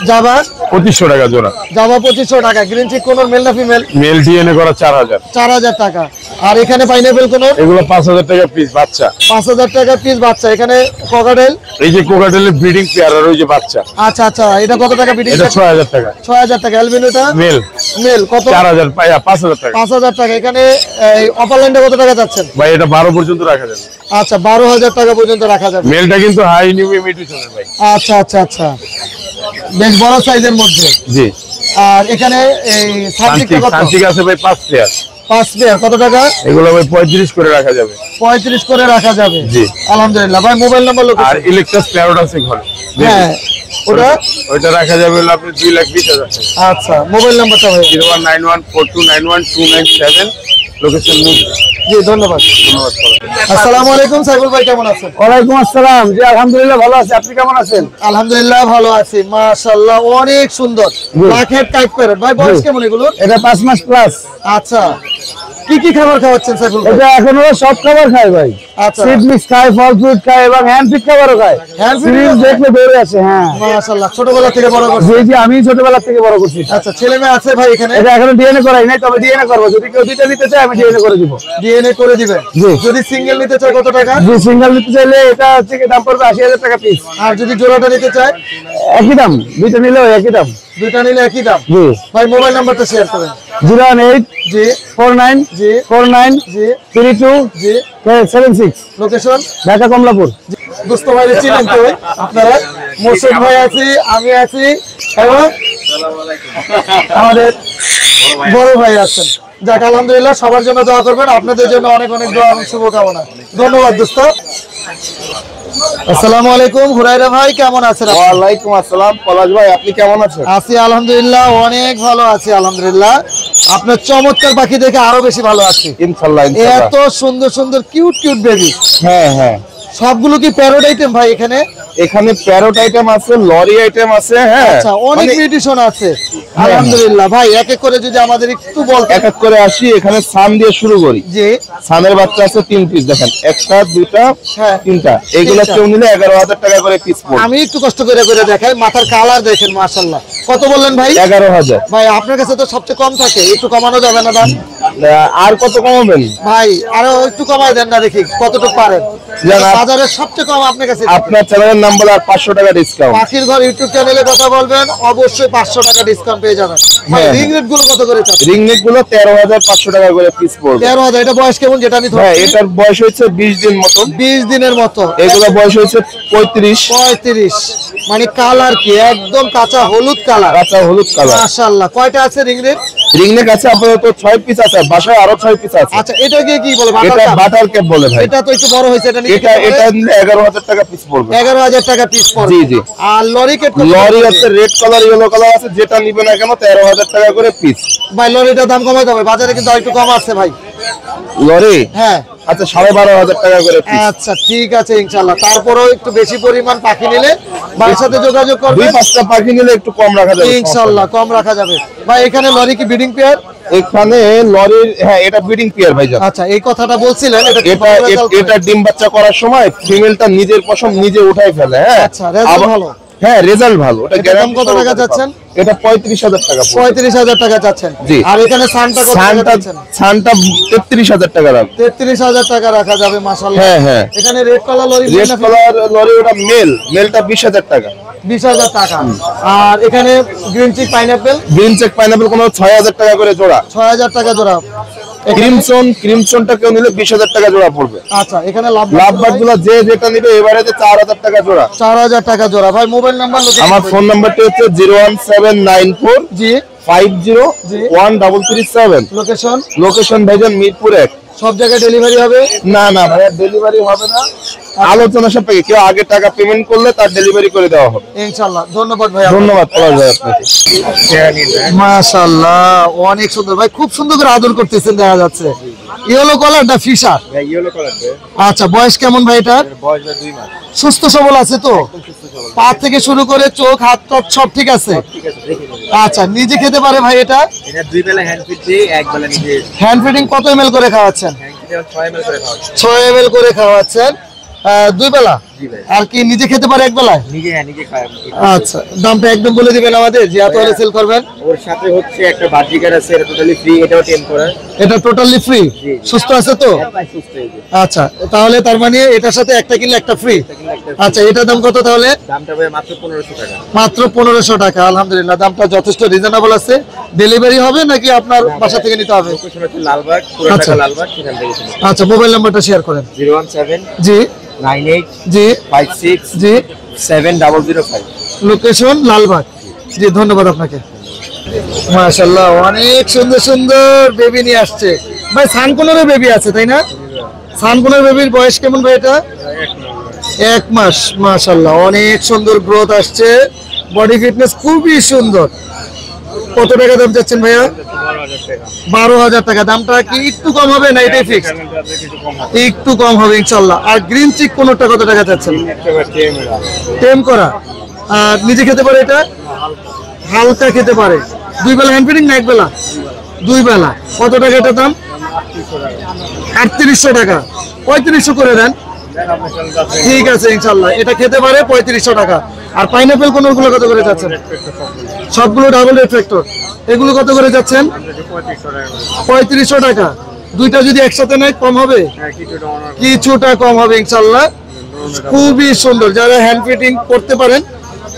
জাভা 2500 টাকা জোড়া। জাভা 2500 টাকা। গ্রিন চিক কোন মেল না ফিমেল? মেল ডিএনএ করা 4,000। 4,000 টাকা। আর এখানে পাইনাপেল কোন? এগুলো 5,000 টাকা পিস বাচ্চা। 5,000 টাকা পিস বাচ্চা। এখানে ককাটেল? এই যে কোকাটেলের ব্রিডিং পেয়ার আর ওই যে বাচ্চা, আচ্ছা আচ্ছা, এটা কত টাকা বিডিং? এটা 6,000 টাকা। 6,000 টাকা। এলবিনোটা মেল মেল কত? 4,000 পাইয়া 5,000 টাকা। 5,000 টাকা। এখানে এই অপারল্যান্ডে কত টাকা যাচ্ছেন? ভাই এটা 12 পর্যন্ত রাখা যাবে। আচ্ছা, 12,000 টাকা পর্যন্ত রাখা যাবে। মেলটা কিন্তু হাই নিউ মিউটেশনের ভাই। আচ্ছা আচ্ছা আচ্ছা, বেশ বড় সাইজের মধ্যে। জি। আর এখানে এই সাবজেক্টটা কত? সানচিক আছে ভাই 5 পেয়ার। 5 পেয়ার কত টাকা? এগুলো ভাই 35 করে রাখা যাবে। 35 করে রাখা যাবে। জি। আলহামদুলিল্লাহ। ভাই মোবাইল নাম্বার আর লোকেশন? ইলেকট্রাস প্যারট আছে ঘরে। হ্যাঁ, ওটা ওইটা রাখা যাবে হলো আপনি 2,20,000 টাকা। আচ্ছা, মোবাইল নাম্বারটা ভাই? 019142912917, লোকেশন মুগদা। জি, ধন্যবাদ। ধন্যবাদ। আসসালামু আলাইকুম সাইফুল ভাই, কেমন আছেন? ওয়ালাইকুম আসসালাম। জি আলহামদুলিল্লাহ ভালো আছি, আপনি কেমন আছেন? আলহামদুলিল্লাহ ভালো আছি, মাশাআল্লাহ অনেক সুন্দর। লাখের টাইপ প্যারট। ভাই বয়স কেমন এগুলো? এটা 5 মাস প্লাস। আচ্ছা, কি কি খাবার খাওয়াচ্ছেন সাইফুল ভাই? এটা এখন ওরা সব খাবার খায় ভাই, আচ্ছা, সিড মিক্স খায়, ফল ফ্রুট খায় এবং হ্যান্ড ফিড খাবারও খায়। হ্যান্ড ফিড সিরিজ দেখলে দৌড়ে আছে। হ্যাঁ মাশাআল্লাহ, ছোটবেলা থেকে বড় করছে। জি জি, আমি ছোটবেলা থেকে বড় করছি। আচ্ছা, ছেলে মেয়ে আছে ভাই এখানে? এটা এখনো ডিএনএ করাই নাই, তবে ডিএনএ করবো। যদি কেউ দুইটা নিতে চায় আমি ডিএনএ করে দিব। ডিএনএ করে দিবেন। জি। যদি সিঙ্গেল নিতে চায় কত টাকা? জি, সিঙ্গেল নিতে চাইলে এটা হচ্ছে কি দাম পড়বে 80,000 টাকা পিস। আর যদি জোড়াটা নিতে চায়? একই দাম, দুইটা নিলেও একই দাম। দুইটা নিলে একই দাম। জি। ভাই মোবাইল নাম্বারটা শেয়ার করেন। 018 জি 49 জি 49 জি 32 জি। 76, লোকেশন? ঢাকা কমলাপুর। দোস্ত ভাই চিনেন তো আপনারা? মোর্শেদ ভাই আছি, আমি আছি এবং আমাদের বড় ভাই আছেন। যাক আলহামদুলিল্লাহ, সবার জন্য দোয়া করবেন। আপনাদের জন্য অনেক অনেক দোয়া এবং শুভকামনা। ধন্যবাদ দোস্ত। আসসালামু আলাইকুম হুরায়রা ভাই, কেমন আছেন? ওয়ালাইকুম আসসালাম পলাশ ভাই, আপনি কেমন আছেন? আছি আলহামদুলিল্লাহ, অনেক ভালো আছি আলহামদুলিল্লাহ। আপনার চমৎকার পাখি দেখে আরো বেশি ভালো আছি ইনশাআল্লাহ। এত সুন্দর সুন্দর কিউট কিউট বেবি। হ্যাঁ হ্যাঁ, সবগুলো কি প্যারোট আইটেম ভাই এখানে? এখানে প্যারোট আইটেম আছে, লরি আইটেম আছে। হ্যাঁ, আচ্ছা, অনেক মিউটেশন আছে। আলহামদুলিল্লাহ ভাই, এক এক করে যদি আমাদের একটু বলতেন। এক এক করে আসি। এখানে সান দিয়ে শুরু করি। জি, সানের বাচ্চা আছে 3 পিস, দেখেন, একটা দুইটা হ্যাঁ, তিনটা। এইগুলা তিনটা। কেউ নিলে 11,000 টাকা করে পিস পড়বে। আমি একটু কষ্ট করে করে দেখাই। মাথার কালার দেখেন, মাশাআল্লাহ। কত বললেন ভাই? 11,000। ভাই আপনার কাছে তো সবচেয়ে কম থাকে, একটু কমানো যাবে না দাম? আর কত কমাবেন ভাই আরো একটু কমাই দেন না, দেখি কতটুকু পারেন। জান, বাজারের সবচেয়ে কম আপনার কাছে। আপনার চ্যানেলের নাম বলে আর 500 টাকা ডিসকাউন্ট। পাখির ঘর ইউটিউব চ্যানেলে কথা বলবেন, অবশ্যই 500 টাকা ডিসকাউন্ট পেয়ে যাবেন। হ্যাঁ, রিং রেট গুলো কত করে চাচ্ছেন? রিং নেক গুলো 13,500 টাকা করে পিস পড়বে। 13,000। এটা বয়স কেমন যেটা আমি হ্যাঁ, ধরছি? এটার বয়স হচ্ছে 20 দিন মতো। 20 দিনের মতো। এগুলো বয়স হচ্ছে 35। 35। মানে কালার কি একদম কাঁচা হলুদ কালার। কাঁচা হলুদ কালার। মাশাআল্লাহ। কয়টা আছে রিং রেট? রিং নেক আছে আপাতত 6 পিস আছে, বাসায় আরো 6 পিস আছে। আচ্ছা, এটাকে কি বলে? এটা বাটার ক্যাপ বলে ভাই। এটা তো একটু বড় হয়েছে। এটা নিচে এটা নিলে 11,000 টাকা পিস পড়বে। 11,000 টাকা পিস পড়বে। জি জি। আর লরি কেট লরি আছে, রেড কালার, ইয়েলো কালার আছে, যেটা নিবে না কেন 13,000 টাকা করে পিস। ভাই লরিটার দাম কমাই দেবে, বাজারে কিন্তু আরেকটু কম আছে ভাই। লরি হ্যাঁ, আচ্ছা 12,500 টাকা করে পিস। আচ্ছা ঠিক আছে ইনশাআল্লাহ। তারপরেও একটু বেশি পরিমাণ পাখি নিলে ভাইয়ের সাথে যোগাযোগ করবেন। 2-5টা পাখি নিলে একটু কম রাখা যাবে ইনশাআল্লাহ কম রাখা যাবে। ভাই এখানে লরি কি ব্রিডিং পেয়ার? এখানে লরির, হ্যাঁ, এটা ব্রিডিং পেয়ার ভাইজান। আচ্ছা, এই কথাটা বলছিলেন। এটা ডিম বাচ্চা করার সময় ফিমেলটা নিজের পশম নিজে উঠাই ফেলে। হ্যাঁ, আচ্ছা, রেজাল্ট ভালো। হ্যাঁ, রেজাল্ট ভালো। এটা এটার দাম কত টাকা যাচ্ছেন? এটা 35,000 টাকা পড়বে। 35,000 টাকা যাচ্ছেন। জি। আর এখানে সানটা কত টাকা যাচ্ছেন? সানটা 33,000 টাকা রাখবে। 33,000 টাকা রাখা যাবে। মাশাআল্লাহ। হ্যাঁ হ্যাঁ। এখানে red colour lory, red colour lory, ওটা মেলটা 20,000 টাকা। 20,000 টাকা। আর এখানে green cheek pineapple, green cheek pineapple কোনো 6,000 টাকা করে জোড়া। 6,000 টাকা জোড়া। ক্রিমসনটা কেউ নিলে 20,000 টাকা জোড়া পড়বে। আচ্ছা, এখানে লাভবার্ড গুলো যে যেটা নিবে এবারে 4,000 টাকা জোড়া। 4,000 টাকা জোড়া। ভাই মোবাইল নাম্বার? আমার ফোন নাম্বারটি হচ্ছে 01794 জি 501337। লোকেশন? লোকেশন ভাইজান মিরপুর 1। সব জায়গায় ডেলিভারি হবে? না না ভাইয়া, ডেলিভারি হবে না, আলোচনা সাপেক্ষে। কেউ আগে টাকা পেমেন্ট করলে তার ডেলিভারি করে দেওয়া হবে। ইনশাআল্লাহ। ধন্যবাদ ভাই। ধন্যবাদ পলাশ ভাই আপনাকে। মাশাআল্লাহ, অনেক সুন্দর ভাই, খুব সুন্দর করে আদর করতেছেন দেখা যাচ্ছে। ইয়েলো কালার না ফিশার? আচ্ছা, বয়স কেমন ভাই এটার? সুস্থ সবল আছে তো? পা থেকে শুরু করে চোখ, হাত টাত সব ঠিক আছে? আচ্ছা, নিজে খেতে পারে ভাই এটা? এটা 2 বেলা হ্যান্ড ফিড দিয়ে 1 বেলা নিজে। হ্যান্ড ফিডিং কত ml করে খাওয়াচ্ছেন? 6 ml করে খাওয়া। 6 ml করে খাওয়াচ্ছেন 2 বেলা। জি ভাই। আর কি নিজে খেতে পারে 1 বেলায়? নিজে, হ্যাঁ, নিজে খায়। আচ্ছা, দামটা একদম বলে দিবেন আমাদের, যে এত হলে সেল করবেন। ওর সাথে হচ্ছে একটা বাজিকার আছে, এটা টোটালি ফ্রি, এটাও টেম করা। এটা টোটালি ফ্রি? সুস্থ আছে তো? একদম সুস্থ এই যে। আচ্ছা, তাহলে তার মানে এটার সাথে একটা কিনলে একটা ফ্রি। আচ্ছা, এটার দাম কত তাহলে? দামটা ভাই মাত্র 1500 টাকা। মাত্র 1500 টাকা। আলহামদুলিল্লাহ, দামটা যথেষ্ট রিজনেবল আছে। ডেলিভারি হবে নাকি আপনার বাসা থেকে নিতে হবে? লোকেশন হচ্ছে লালবাগ, পুরান আচ্ছা। ঢাকা লালবাগ, সেখান থেকে শুনুন। আচ্ছা, মোবাইল নাম্বারটা শেয়ার করেন। 017 জি 98 জি 56 জি 7005। লোকেশন লালবাগ। জি, ধন্যবাদ আপনাকে। মাশাআল্লাহ, অনেক সুন্দর সুন্দর বেবি নিয়ে আসছে ভাই। সানকোনের বেবি আছে তাই না? সানকোনের বেবির বয়স কেমন ভাই এটা? 1 মাস। মাশাআল্লাহ, অনেক সুন্দর গ্রোথ আসছে, বডি ফিটনেস খুবই সুন্দর। কত টাকা দাম যাচ্ছেন ভাইয়া? 12,000 টাকা। দামটা কি একটু কম হবে না এটাই ফিক্স? একটু কম হবে ইনশাআল্লাহ। আর গ্রিন চিক কোনটা কত টাকা যাচ্ছেন? টেম করা। আর নিজে খেতে পারে এটা? হালকা খেতে পারে। 2 বেলা হ্যান্ড ফিডিং না 1 বেলা? 2 বেলা। কত টাকা এটার দাম? 3800 টাকা। 3500 করে দেন। ঠিক আছে ইনশাআল্লাহ, এটা খেতে পারে 3500 টাকা। আর পাইনাপেল কোনগুলো কত করে যাচ্ছেন? সবগুলো ডাবল রিফ্লেক্টর। এগুলো কত করে যাচ্ছেন? 3500 টাকা। দুইটা যদি একসাথে নেয় কম হবে? কিছুটা কম হবে ইনশাআল্লাহ। খুবই সুন্দর, যারা হ্যান্ড ফিডিং করতে পারেন।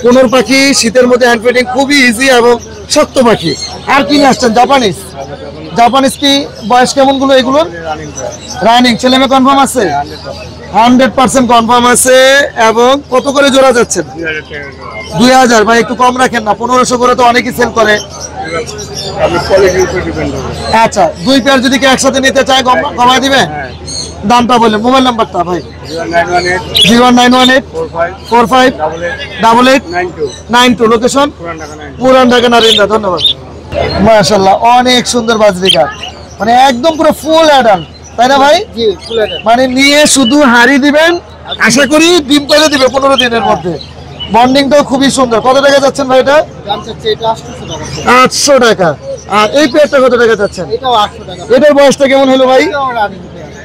কোনোর পাখি শীতের মধ্যে হ্যান্ড ফিডিং খুবই ইজি এবং শক্ত পাখি। আর কি নিয়ে আসছেন? জাপানিজ। জাপানিজ কি বয়স কেমন গুলো এগুলো? রানিং। ছেলে মেয়ে কনফার্ম আছে? 100% কনফার্ম আছে। এবং কত করে জোড়া যাচ্ছেন? 2000। ভাই একটু কম রাখেন না, 1500 করে তো অনেকেই সেল করে। আচ্ছা, 2 পেয়ার যদি কেউ একসাথে নিতে চায় কমায় দিবে? দামটা বললেন। মোবাইল নাম্বারটা ভাই? 0918 45 88 92। লোকেশন? পুরান ঢাকা নারিন্দা। ধন্যবাদ। মাশাআল্লাহ, অনেক সুন্দর বাজরিকা, মানে একদম পুরো ফুল অ্যাডাল্ট তাই না ভাই? মানে নিয়ে শুধু হাড়ি দিবেন আশা করি ডিম পেড়ে দিবে 15 দিনের মধ্যে। বন্ডিংটাও খুবই সুন্দর। কত টাকা যাচ্ছেন ভাই এটা? দাম চাচ্ছে এটা 800 টাকা। আর এই পেয়ারটা কত টাকা যাচ্ছেন? এটাও 800 টাকা। এটার বয়সটা কেমন হলো ভাই? এটাও রানিং।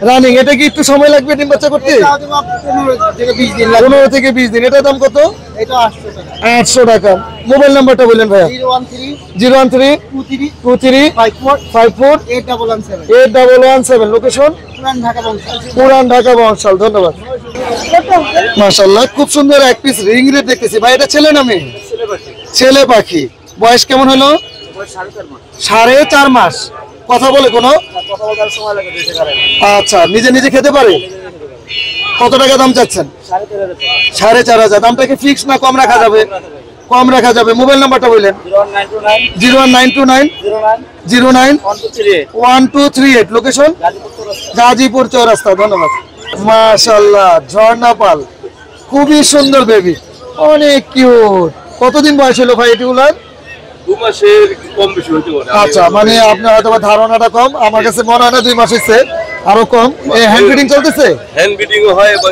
রানিং। এটা কি একটু সময় লাগবে ডিম বাচ্চা করতে? 15 থেকে 20 দিন লাগবে। 15 থেকে 20 দিন। এটার দাম কত? এটা 800 টাকা। 800 টাকা। মোবাইল নাম্বারটা বললেন ভাইয়া? 013 013 23 54 54 8117 8117। লোকেশন পুরান ঢাকা বংশাল। পুরান ঢাকা বংশাল। ধন্যবাদ। মাশাআল্লাহ, খুব সুন্দর এক পিস রিং রেট দেখতেছি ভাই। এটা ছেলে না মেয়ে? ছেলে পাখি। বয়স কেমন হলো? 4.5 মাস। কথা বলে কোনো? আচ্ছা, নিজে নিজে খেতে পারে? কত টাকা দাম চাচ্ছেন? 4,500। দামটা কি ফিক্স না কম রাখা যাবে? কম রাখা যাবে। মোবাইল নাম্বারটা বললেন? 01929 09 1238। লোকেশন গাজীপুর চৌরাস্তা। ধন্যবাদ। মাশাআল্লাহ, ঝর্ণা পাল, খুবই সুন্দর বেবি, অনেক কিউট। কতদিন বয়স হলো ভাই এটিগুলার? 2 মাসের কম বেশি হতে পারে। আচ্ছা, মানে আপনার হয়তো ধারণাটা কম। আমার কাছে মনে হয় না 2 মাস হচ্ছে, আরো কম। হ্যান্ড ফিডিং চলতেছে? হ্যান্ড বিডিং হয় এবং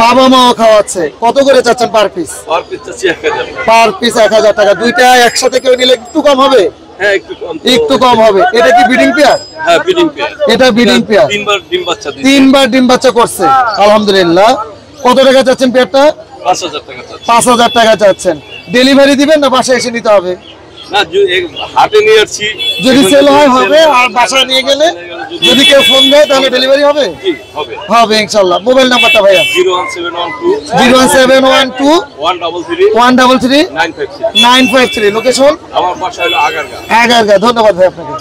বাবা মাও খাওয়াচ্ছে। কত করে চাচ্ছেন পার পিস? পার পিস চাচ্ছি 1000। পার পিস 1000 টাকা। দুইটা একসাথে কেউ নিলে একটু কম হবে? হ্যাঁ, একটু কম। একটু কম হবে। এটা কি ব্রিডিং পেয়ার? হ্যাঁ, বিডিং পেয়ার। এটা ব্রিডিং পেয়ার। 3বার ডিম বাচ্চা দিয়েছে। 3বার ডিম বাচ্চা করছে, আলহামদুলিল্লাহ। কত টাকা চাচ্ছেন পেয়ারটা? 5000 টাকা চাচ্ছি। 5000 টাকা চাচ্ছেন। ডেলিভারি দিবেন না বাসায় এসে নিতে হবে? না, হাটে নিয়ে আসছি। যদি সেল হয় হবে, আর বাসায় নিয়ে গেলে যদি কেউ ফোন দেয় তাহলে ডেলিভারি হবে? জি, হবে। হবে ইনশাআল্লাহ। মোবাইল নাম্বারটা ভাইয়া? 01712 01712 133 133 953। 953। লোকেশন আমার বাসা হলো আগারগা। আগারগা। ধন্যবাদ ভাই আপনাকে।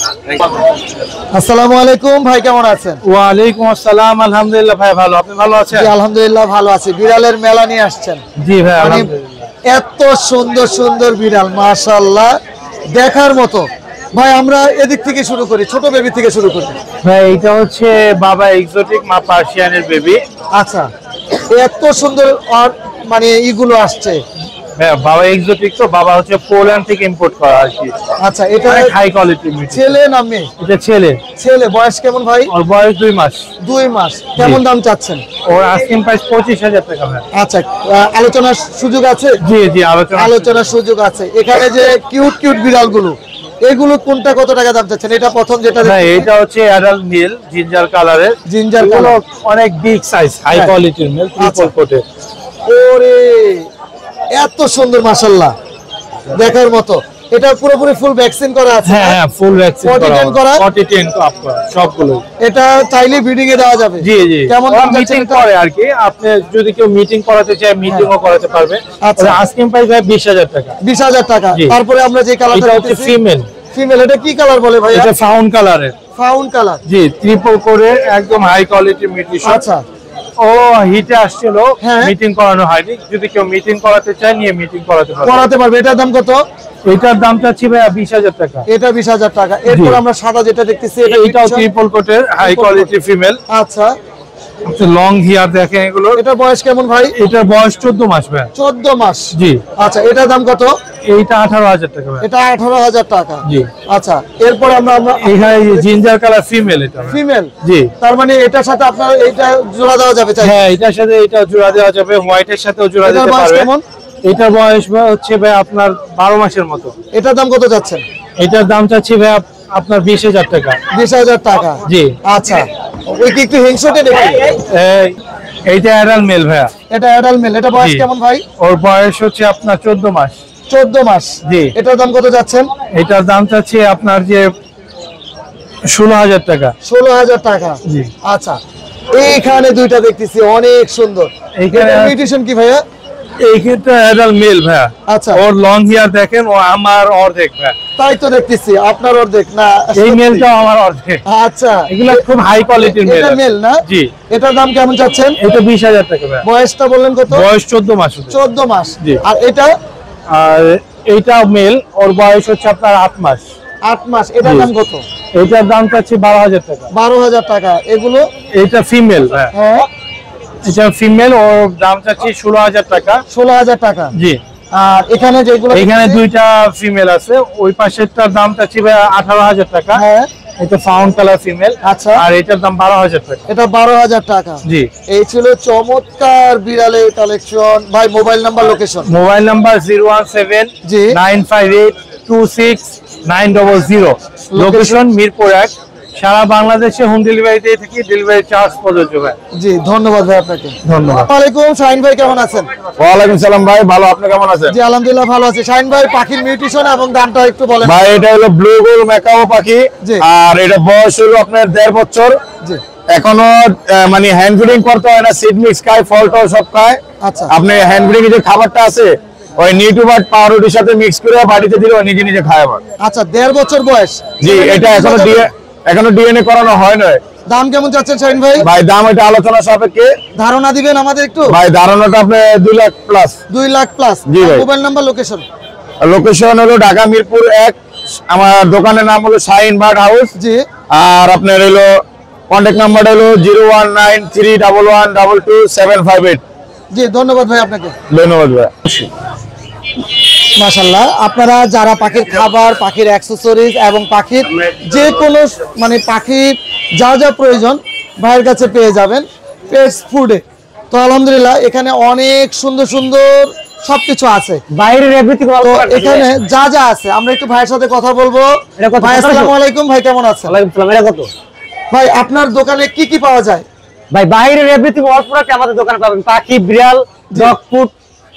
আসসালামু আলাইকুম ভাই, কেমন আছেন? ওয়ালাইকুম আসসালাম। আলহামদুলিল্লাহ ভাই, ভালো। আপনি ভালো আছেন? জি আলহামদুলিল্লাহ ভালো আছি। বিড়ালের মেলা নিয়ে আসছেন? জি ভাই, মানে আলহামদুলিল্লাহ। এত সুন্দর সুন্দর বিড়াল, মাশাআল্লাহ, দেখার মতো। ভাই আমরা এদিক থেকে শুরু করি, ছোট বেবি থেকে শুরু করি। ভাই এটা হচ্ছে বাবা এক্সোটিক মা পার্সিয়ানের বেবি। আচ্ছা, এত সুন্দর আর মানে ইগুলো আসছে। হ্যাঁ, বাবা এক্সোটিক তো, বাবা হচ্ছে পোল্যান্ড থেকে ইম্পোর্ট করা আর কি। আচ্ছা, এটা হাই কোয়ালিটি ছেলে না মেয়ে? এটা ছেলে। ছেলে। বয়স কেমন ভাই? ওর বয়স 2 মাস। 2 মাস। কেমন দাম চাচ্ছেন? ওর আস্কিং প্রাইস 25000 টাকা ভাই। আচ্ছা, আলোচনার সুযোগ আছে? জি জি, আলোচনার সুযোগ আছে। এখানে যে কিউট কিউট বিড়ালগুলো, এগুলো কোনটা কত টাকা দাম চাচ্ছেন? এটা প্রথম যেটা ভাই, এটা হচ্ছে অ্যাডাল্ট মেল, জিঞ্জার কালারের। জিঞ্জার এগুলো কালার, অনেক বিগ সাইজ, হাই হ্যাঁ। কোয়ালিটির মেল, ট্রিপল কোটে। ওরে এত সুন্দর, মাশাআল্লাহ, দেখার মতো। এটা পুরোপুরি ফুল ভ্যাকসিন করা আছে? হ্যাঁ হ্যাঁ, ফুল ভ্যাকসিন Potty করা, train করা? পটি টেন আপ করা সবগুলো। এটা চাইলে ব্রিডিং এ দেওয়া যাবে? জি জি। কেমন দাম মিটিং চাচ্ছেন এটা? করে আর কি। আপনি যদি কেউ মিটিং করাতে চায়, মিটিংও করাতে পারবে। আচ্ছা। আস্কিং প্রাইস ভাই 20000 টাকা। 20000 টাকা। জি। তারপরে আমরা যে কালারটা এটা হচ্ছে ফিমেল। ফিমেল। এটা কি কালার বলে ভাই? এটা ফাউন্ড কালারের। Found colour. জি, ট্রিপল করে একদম হাই কোয়ালিটি মিউটেশন। আচ্ছা, ও হিটে আসছিল, হ্যাঁ। মিটিং করানো হয়নি। যদি কেউ মিটিং করাতে চায়, নিয়ে মিটিং করাতে পারবে। করাতে পারবে। এটার দাম কত? এটার দাম চাচ্ছি ভাই 20000 টাকা। এটা 20000 টাকা। এরপর জি। আমরা সাদা যেটা দেখতেছি, এটা এটাও British? ট্রিপল কোটের হাই কোয়ালিটি ফিমেল। আচ্ছা, লং হেয়ার দেখেন এগুলো। এটা বয়স কেমন ভাই? এটার বয়স 14 মাস ভাই। 14 মাস। জি। আচ্ছা, এটার দাম কত? এইটা 18000 টাকা ভাই। এটা 18000 টাকা। জি। আচ্ছা, এরপর আমরা এখানে জিঞ্জার কালার ফিমেল এটা ভাই। ফিমেল। জি। তার মানে এটার সাথে আপনার এইটা জোড়া দেওয়া যাবে চাই? হ্যাঁ, এটার সাথে এটা জোড়া দেওয়া যাবে, হোয়াইটের সাথেও জোড়া এটার দিতে বয়স পারবে। কেমন? এটার বয়স ভাই হচ্ছে ভাই আপনার 12 মাসের মতো। এটার দাম কত যাচ্ছেন? এটার দাম চাচ্ছি ভাই আপনার 20000 টাকা। 20000 টাকা। জি। আচ্ছা, ওই কি একটু হিংসটে দেখি? এইটা অ্যাডাল্ট মেল ভাইয়া। এটা অ্যাডাল্ট মেল। এটা বয়স জি। কেমন ভাই? ওর বয়স হচ্ছে আপনার 14 মাস। 14 মাস। জি। এটার দাম কত যাচ্ছেন? এটার দাম চাচ্ছি আপনার যে 16000 টাকা। 16000 টাকা। জি। আচ্ছা, এইখানে দুইটা দেখতেছি অনেক সুন্দর। এইখানে এটার মিউটেশন কি ভাইয়া? এই ক্ষেত্রে অ্যাডাল্ট মেল ভাইয়া। আচ্ছা, ওর লং হেয়ার দেখেন, ও আমার অর্ধেক ভাইয়া। তাই তো দেখতেছি। আপনার অর্ধেক না? এই সত্যি? মেলটাও আমার অর্ধেক। আচ্ছা, এগুলো খুব হাই কোয়ালিটির মেল। এটা মেল না? জি। এটার দাম কেমন চাচ্ছেন? এটা 20000 টাকা ভাইয়া। বয়সটা বললেন কত? বয়স 14 মাস শুধু। 14 মাস। জি। আর এটা? আর এইটা মেল, ওর বয়স হচ্ছে আপনার 8 মাস। 8 মাস। এটার জি। দাম কত? এটার দাম চাচ্ছি 12000 টাকা। 12000 টাকা। এগুলো? এটা ফিমেল ভাইয়া। হ্যাঁ, এটা ফিমেল, ওর দাম চাচ্ছি 16000 টাকা। 16000 টাকা। জি। আর এখানে যেগুলো এখানে দেখতেছি? দুইটা ফিমেল আছে। ওই পাশেরটার দাম চাচ্ছি ভাই 18000 টাকা। হ্যাঁ, এটা ফাউন্ড কালার ফিমেল। আচ্ছা। আর এটার দাম 12,000 টাকা। এটা 12,000 টাকা। জি। এই ছিল চমৎকার বিড়ালের কালেকশন। ভাই mobile number, location. Mobile number 017 জি। 958 26900। লোকেশন মিরপুর 1। সারা বাংলাদেশে হোম ডেলিভারিতে থেকে ডেলিভারি চার্জ প্রযোজ্য হয়। জি, ধন্যবাদ ভাই আপনাকে। ধন্যবাদ। আসসালামু আলাইকুম, শাহিন ভাই কেমন আছেন? ওয়ালাইকুম সালাম ভাই, ভালো, আপনি কেমন আছেন? জি আলহামদুলিল্লাহ ভালো আছি। শাহিন ভাই পাখির মিউটেশন এবং দামটা একটু বলেন। ভাই এটা হলো ব্লু গোল ম্যাকাও পাখি, জি। আর এটা বয়স হলো আপনার 1.5 বছর। জি। এখনো মানে হ্যান্ড ফিডিং করতে হয় না, সিড মিক্স খায়, ফল টল সব খায়। আচ্ছা। আপনি হ্যান্ড ফিডিং যে খাবারটা আছে ওই নিউট্রিবার্ট পাউরুটির সাথে মিক্স করে বাড়িতে দিলে ও নিজে নিজে খায় আবার। আচ্ছা, 1.5 বছর বয়স। জি, এটা এখনো ডিএনএ করানো হয় না। দাম কেমন চাচ্ছেন শাহিন ভাই? ভাই দাম এটা আলোচনা সাপেক্ষে। ধারণা দিবেন আমাদের একটু? ভাই ধারণাটা আপনি 2 লাখ প্লাস। 2 লাখ প্লাস। জি ভাই। Mobile number, location. লোকেশন হলো ঢাকা মিরপুর 1। আমার দোকানের নাম হলো শাহিন বার্ড হাউস। জি। আর আপনার হলো কন্ট্যাক্ট নাম্বার হলো 01931122758। জি, ধন্যবাদ ভাই আপনাকে। ধন্যবাদ ভাই। মাশাআল্লাহ, আপনারা যারা পাখির খাবার, পাখির অ্যাক্সেসরিজ এবং পাখির যে কোনো মানে পাখির যা যা প্রয়োজন ভাইয়ের কাছে পেয়ে যাবেন পেটস ফুডে। তো আলহামদুলিল্লাহ এখানে অনেক সুন্দর সুন্দর সবকিছু আছে। বাইরের এভরিথিং তো এখানে যা যা আছে আমরা একটু ভাইয়ের সাথে কথা বলবো। ভাই আসসালামু আলাইকুম, ভাই কেমন আছেন? ওয়ালাইকুম আসসালাম। এটা কত? ভাই আপনার দোকানে কি কি পাওয়া যায়? ভাই বাইরের এভরিথিং অল প্রোডাক্ট আমাদের দোকানে পাবেন। পাখি, বিড়াল, ডগ ফুড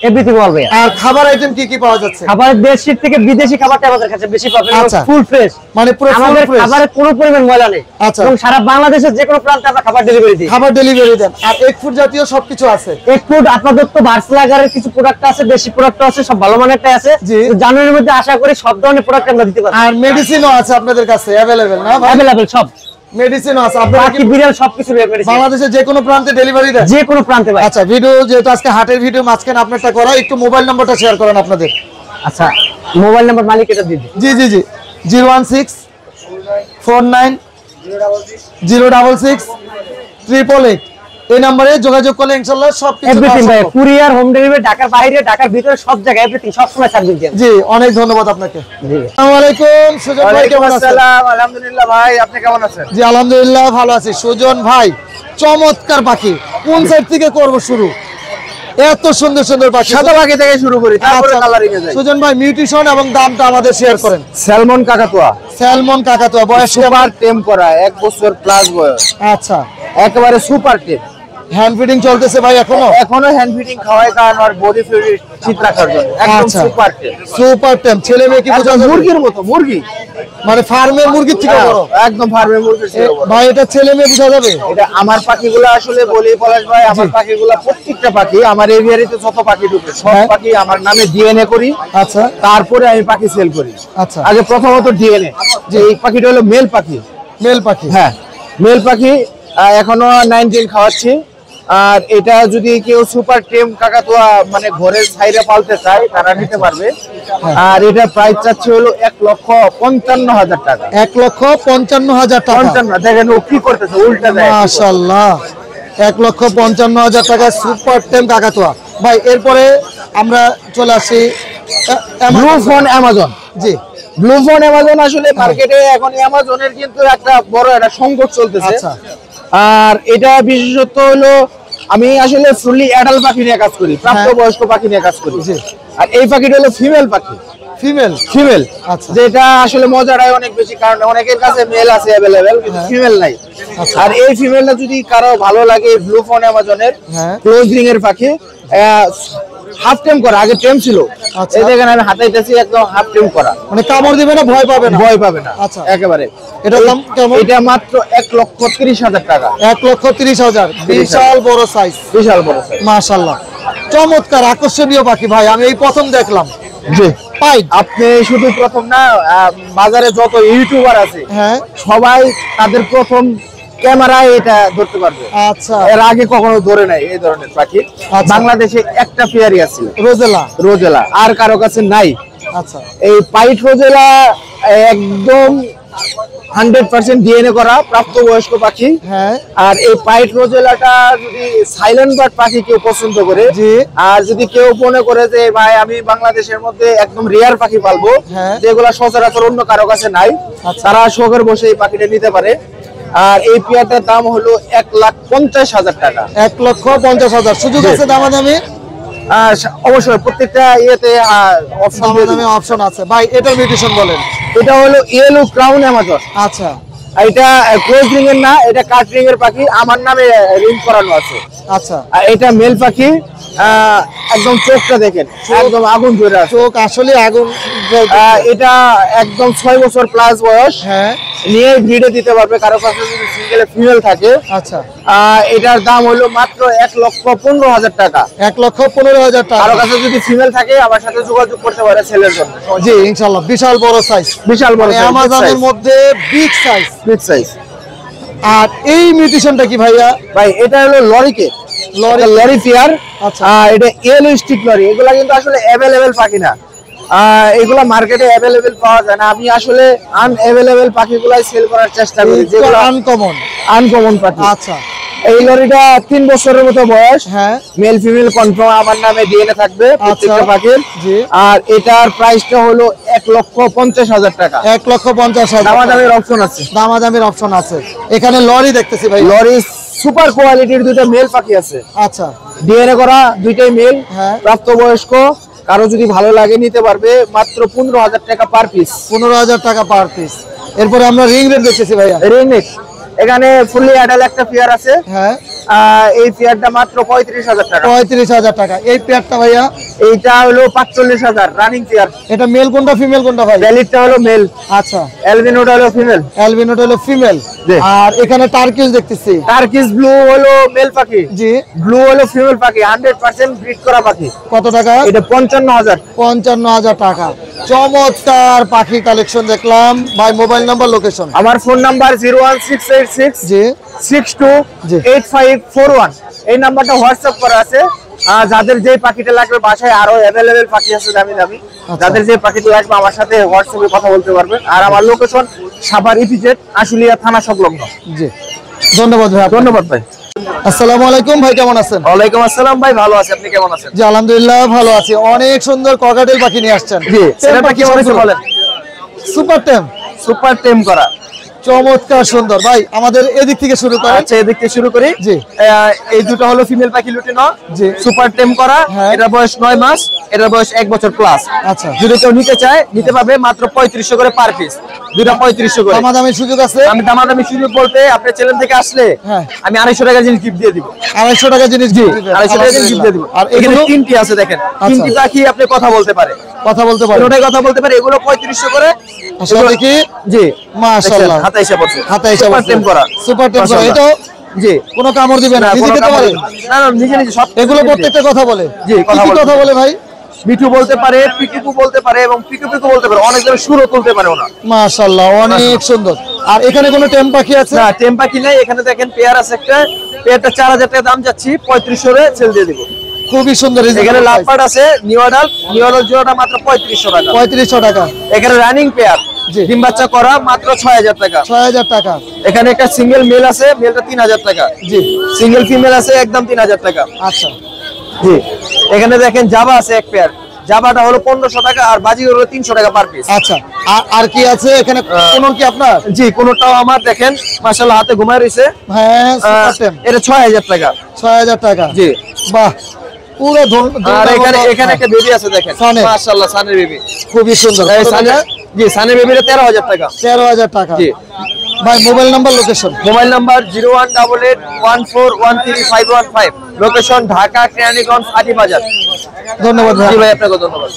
এভরিথিং অল ভাই। আর খাবার আইটেম কি কি পাওয়া যাচ্ছে? খাবার দেশি থেকে বিদেশি খাবারটা আমাদের কাছে বেশি পাবেন। আচ্ছা। ফুল ফ্রেশ, মানে পুরো আমাদের ফুল ফ্রেশ খাবারে কোনো পরিমাণ ময়লা নেই। আচ্ছা। এবং সারা বাংলাদেশের যে কোনো প্রান্তে আমরা খাবার ডেলিভারি দিই। খাবার ডেলিভারি দেন। আর এগ ফুড জাতীয় সবকিছু আছে? এক ফুড আপনাদের তো ভার্সলাগারের কিছু প্রোডাক্ট আছে, দেশি প্রোডাক্ট আছে, সব ভালো মানেরটা আছে। জি। তো জানুয়ারির মধ্যে আশা করি সব ধরনের প্রোডাক্ট আমরা দিতে পারবো। আর মেডিসিনও আছে আপনাদের কাছে অ্যাভেলেবেল না ভাই? अवेलेबल সব মেডিসিনও আছে। আপনারা কি বাকি বিড়াল সবকিছু মেডিসিন বাংলাদেশের যে কোনো প্রান্তে ডেলিভারি দেন? যে কোনো প্রান্তে ভাই। আচ্ছা, ভিডিও যেহেতু আজকে হাটের ভিডিও মাঝখানে আপনারটা করা, একটু মোবাইল নাম্বারটা শেয়ার করেন আপনাদের। আচ্ছা, মোবাইল নাম্বার মালিক এটা দিয়ে দিন। জি জি জি, 01649066888 এই নম্বরে যোগাযোগ করলে ইনশাআল্লাহ সবকিছু এভরিথিং ভাই, পাওয়া সম্ভব। কুরিয়ার, হোম ডেলিভারি, ঢাকার বাইরে, ঢাকার ভিতরে সব জায়গায় এভরিথিং সব সময় সার্ভিস দেন। জি, অনেক ধন্যবাদ আপনাকে। জি। আসসালামু আলাইকুম, সুজন ভাই কেমন আছেন? আলহামদুলিল্লাহ ভাই, আপনি কেমন আছেন? জি আলহামদুলিল্লাহ ভালো আছি। সুজন ভাই চমৎকার পাখি, কোন সাইড থেকে করব শুরু? এত সুন্দর সুন্দর পাখি। সাদা পাখি থেকে শুরু করি, তারপরে আচ্ছা, কালারিং এ যাই। সুজন ভাই মিউটেশন এবং দামটা আমাদের শেয়ার করেন। স্যালমন কাকাতুয়া, স্যালমন কাকাতুয়া, বয়স কেমন? সুপার টেম করা, 1 বছর প্লাস বয়স, আচ্ছা, একেবারে সুপার টেম। হ্যান্ড ফিডিং চলতেছে ভাই এখনো? এখনো হ্যান্ড ফিডিং খাওয়ায়, কারণ আর বডি ফিট ঠিক রাখার জন্য একদম আচ্ছা। সুপার টেম। সুপার টেম। ছেলে মেয়ে কি বোঝা একদম যাবে? মুরগির মতো, মুরগি মানে ফার্মের মুরগির থেকে বড়? একদম ফার্মের মুরগির চেয়ে বড়। ভাই এটা ছেলে মেয়ে বোঝা যাবে? এটা আমার পাখিগুলো আসলে বলি পলাশ ভাই, আমার পাখিগুলো প্রত্যেকটা পাখি আমার এরিয়াতে যত পাখি ঢুকে সব হ্যাঁ। পাখি আমার নামে ডিএনএ করি, আচ্ছা তারপরে আমি পাখি সেল করি। আচ্ছা, আগে প্রথমত ডিএনএ, যে এই পাখিটা হলো মেল পাখি। মেল পাখি। হ্যাঁ, মেল পাখি, এখনো 19 খাওয়াচ্ছি। আর এটা যদি কেউ সুপার টেম কাকাতুয়া মানে ঘরের সাইডে পালতে চায় তারা নিতে পারবে। আর এটা প্রাইস চাচ্ছে হলো 1,55,000 টাকা। 1,55,000 টাকা। 55, দেখেন ও কি করতেছে, উল্টা দেয়। মাশাআল্লাহ, 1,55,000 টাকা সুপার টেম কাকাতুয়া। ভাই এরপরে আমরা চলে আসি ব্লু ফোন অ্যামাজন। জি, ব্লু ফোন অ্যামাজন আসলে মার্কেটে এখন অ্যামাজনের কিন্তু একটা বড় একটা সংকট চলতেছে। আচ্ছা। আর এটা বিশেষত হলো আমি আসলে ফুললি অ্যাডাল্ট পাখি নিয়ে কাজ করি, প্রাপ্তবয়স্ক পাখি নিয়ে কাজ করি। জি। আর এই পাখিটা হলো ফিমেল পাখি। ফিমেল। ফিমেল, আচ্ছা। যেটা আসলে মজাটাই অনেক বেশি, কারণ অনেকের কাছে মেল আছে অ্যাভেলেবেল কিন্তু ফিমেল নাই। আচ্ছা। আর এই ফিমেলটা যদি কারো ভালো লাগে, ব্লু ফোন অ্যামাজনের হ্যাঁ। ক্লোজ রিং এর পাখি, হাফ টেম করা, আগে টেম ছিল, আচ্ছা। এই দেখেন আমি হাতাইতেছি, একদম হাফ টেম করা, মানে কামড় দিবে না, ভয় পাবে না? ভয় পাবে না। আচ্ছা। একেবারে। এটার দাম কেমন? এটা মাত্র 1,30,000 টাকা। 1,30,000। বিশাল বড় সাইজ, বিশাল বড় size। মাশাআল্লাহ, চমৎকার আকর্ষণীয় পাখি ভাই, আমি এই প্রথম দেখলাম। জি, পাই। আপনি শুধু প্রথম না, বাজারে যত ইউটিউবার আছে হ্যাঁ। সবাই তাদের প্রথম ক্যামেরায় এটা ধরতে পারবে। আচ্ছা, এর আগে কখনো ধরে নাই এই ধরনের পাখি। আচ্ছা। বাংলাদেশে একটা পেয়ারই আছে, রোজেলা। রোজেলা, আর কারো কাছে নাই। আচ্ছা, এই পাইট রোজেলা একদম 100% ডিএনএ করা প্রাপ্তবয়স্ক পাখি। হ্যাঁ আর এই পাইট রোজেলাটা যদি সাইলেন্ট বার্ড পাখি কেউ পছন্দ করে, জি। আর যদি কেউ মনে করে যে ভাই আমি বাংলাদেশের মধ্যে একদম রেয়ার পাখি পালবো, হ্যাঁ। যেগুলা সচরাচর অন্য কারো কাছে নাই, আচ্ছা। তারা শখের বসে এই পাখিটা নিতে পারে। আর এই পেয়ারটার দাম হলো 1,50,000 টাকা। 1,50,000 সুযোগ আছে দামাদামি? আর অবশ্যই প্রত্যেকটা ইয়েতে অপশন দামাদামি অপশন আছে ভাই। এটার মিউটেশন বলেন। এটা হলো ইয়েলো ক্রাউন অ্যামাজন। আচ্ছা এটা ক্লোজ রিং এর না, এটা কাট রিং এর পাখি, আমার নামে রিং করানো আছে। আচ্ছা আর এটা মেল পাখি। একদম চোখটা দেখেন, একদম আগুন জ্বলে আছে। চোখ আসলে আগুন এটা একদম 6 বছর প্লাস বয়স, হ্যাঁ নিয়ে ভিডিও দিতে পারবে কারো কাছে যদি সিঙ্গেল ফিমেল থাকে। আচ্ছা এটার দাম হলো মাত্র 1,15,000 টাকা। 1,15,000 টাকা। কারো কাছে যদি ফিমেল থাকে আমার সাথে যোগাযোগ করতে পারে ছেলের জন্য। জি ইনশাআল্লাহ। বিশাল বড় সাইজ, বিশাল বড় size, অ্যামাজনের মধ্যে বিগ সাইজ। Big size. আর এই মিউটেশনটা কি ভাইয়া? ভাই এটা হলো লরিকে, লরি ফিয়ার। আচ্ছা। এটা ইয়েলো স্টিক লরি। এগুলা কিন্তু আসলে অ্যাভেলেবেল পাখি না, এগুলা মার্কেটে অ্যাভেলেবেল পাওয়া যায় না। আমি আসলে আনঅ্যাভেলেবেল পাখিগুলাই সেল করার চেষ্টা করি, যেগুলো আনকমন আনকমন পাখি। আচ্ছা এই লরিটা 3 বছরের মতো বয়স, হ্যাঁ মেল ফিমেল কনফার্ম আমার নামে ডিএনএ থাকবে প্রত্যেকটা পাখির। জি। আর এটার প্রাইসটা হলো 1,50,000 টাকা। 1,50,000 দামাদামের অপশন আছে। দামাদামির অপশন আছে। এখানে লরি দেখতেছি ভাই। লরি সুপার কোয়ালিটির দুইটা মেল পাখি আছে, আচ্ছা ডিএনএ করা, দুইটাই মেল, হ্যাঁ। প্রাপ্তবয়স্ক। কারো যদি ভালো লাগে নিতে পারবে, মাত্র 15,000 টাকা পার পিস। 15,000 টাকা পার পিস। এরপরে আমরা রিং রেট দেখতেছি ভাইয়া। রিংনেক, এখানে ফুললি অ্যাডাল একটা পেয়ার আছে। হ্যাঁ এই পেয়ারটা মাত্র 35,000 টাকা। 35,000 টাকা। এই পেয়ারটা ভাইয়া? এইটা হলো 45,000 রানিং পেয়ার। এটা মেল কোনটা ফিমেল কোনটা ভাই? ভ্যালিডটা হলো মেল, আচ্ছা অ্যালবিনোটা হলো ফিমেল। অ্যালবিনোটা হলো ফিমেল। জি। আর এখানে টার্কিশ দেখতেছি। টার্কিশ ব্লু হলো মেল পাখি, জি। ব্লু হলো ফিমেল পাখি, 100% ব্রিড করা পাখি। কত টাকা? এটা 55,000। 55,000 টাকা। চমৎকার পাখি কালেকশন দেখলাম ভাই। Mobile number, location? আমার ফোন নাম্বার 01686 জি 628541। এই নাম্বারটা হোয়াটসঅ্যাপ করা আছে। যাদের যে পাখিটা লাগবে, বাসায় আরো অ্যাভেলেবেল পাখি আছে দামি দামি, যাদের যে পাখিটা লাগবে আমার সাথে হোয়াটসঅ্যাপে কথা বলতে পারবেন। আর আমার লোকেশন সাভার ইপিজেড, আশুলিয়া থানা সংলগ্ন। জি ধন্যবাদ ভাই। ধন্যবাদ ভাই। আসসালামু আলাইকুম ভাই, কেমন আছেন? ওয়ালাইকুম আসসালাম ভাই, ভালো আছি, আপনি কেমন আছেন? জি আলহামদুলিল্লাহ ভালো আছি। অনেক সুন্দর ককাটেল পাখি নিয়ে আসছেন। জি, সেটা পাখি অনেক বলেন। সুপার টেম। সুপার টেম করা, চমৎকার সুন্দর ভাই। আমাদের এদিক থেকে শুরু করেন। আচ্ছা এদিক থেকে শুরু করি। জি। এই দুটো হলো ফিমেল পাখি লুটিনো, জি। সুপার টেম করা। হ্যাঁ। এটার বয়স 9 মাস, এটার বয়স 1 বছর প্লাস। আচ্ছা। যদি কেউ নিতে চায় নিতে পারবে, মাত্র 3500 করে পার পিস। দুটো 3500 করে। দামাদামির সুযোগ আছে? আমি দামাদামি সুযোগ বলতে আপনার চ্যানেল থেকে আসলে হ্যাঁ। আমি 250 টাকা জিনিস গিফট দিয়ে দিব। 250 টাকা জিনিস জি, দিবেন। 250 টাকা জিনিস গিফট দিয়ে দিব। আর এখানে এগুলো 3টি আছে দেখেন, 3টি পাখি আপনি কথা বলতে পারে, কথা বলতে পারেন? কোনোটাই কথা বলতে পারে। এগুলো 3500 করে। আসলে এগুলো- কি? জি মাশাআল্লাহ। হাতে এসে পড়ছে, হাতে এসে সুপার বসছে। টেম করা, সুপার টেম করা। মাশাআল্লাহ। এটাও জি, কোনো কামড় দিবে না? না, নিজে কোনো খেতে কামড় পারে? দিবে না। না, নিজে নিজে সব এগুলো প্রত্যেকটা কথা বলে? জি, কি কথা কি বলে। কথা বলে ভাই? মিঠু বলতে পারে, পিকুপু বলতে পারে এবং পিকু পিকু বলতে পারে। অনেক ধরনের সুরও তুলতে পারে ওনা। মাশাআল্লাহ অনেক সুন্দর। আর এখানে কোনো টেম পাখি আছে? না, টেম পাখি নাই। এখানে দেখেন পেয়ার আছে একটা, পেয়ারটা 4000 টাকা দাম যাচ্ছি, 3500 রে সেল দিয়ে দিব। খুবই সুন্দর। এখানে লাভবার্ড আছে নিউ অ্যাডাল্ট, নিউ অ্যাডাল্ট জোড়াটা মাত্র 3500 টাকা। 3500 টাকা। এখানে রানিং পেয়ার, জি। ডিম বাচ্চা করা, মাত্র 6000 টাকা। 6000 টাকা। এখানে একটা সিঙ্গেল মেল আছে, মেলটা 3000 টাকা। জি সিঙ্গেল ফিমেল আছে, একদম 3000 টাকা। আচ্ছা। জি। এখানে দেখেন জাবা আছে এক পেয়ার, জাবাটা হলো 1500 টাকা, আর বাজি হলো 300 টাকা পার পিস। আচ্ছা আর কি আছে এখানে? কোন কি আপনার? জি, কোনটাও আমার। দেখেন মাশাআল্লাহ হাতে ঘুমায় রইছে। হ্যাঁ সুপার টেম। এটা 6000 টাকা। 6000 টাকা। জি। বাহ পুরো আর এখানে একটা বেবি আছে দেখেন, সানে। মাশাআল্লাহ সানের বেবি, খুবই সুন্দর। এই কত সানের, টাকা? জি সানের বেবিটা 13000 টাকা। 13000 টাকা। জি। ভাই mobile number, location? Mobile number 01881413515, location Dhaka Keraniganj আটি বাজার। ধন্যবাদ ভাই। জি ভাই, আপনাকে ধন্যবাদ।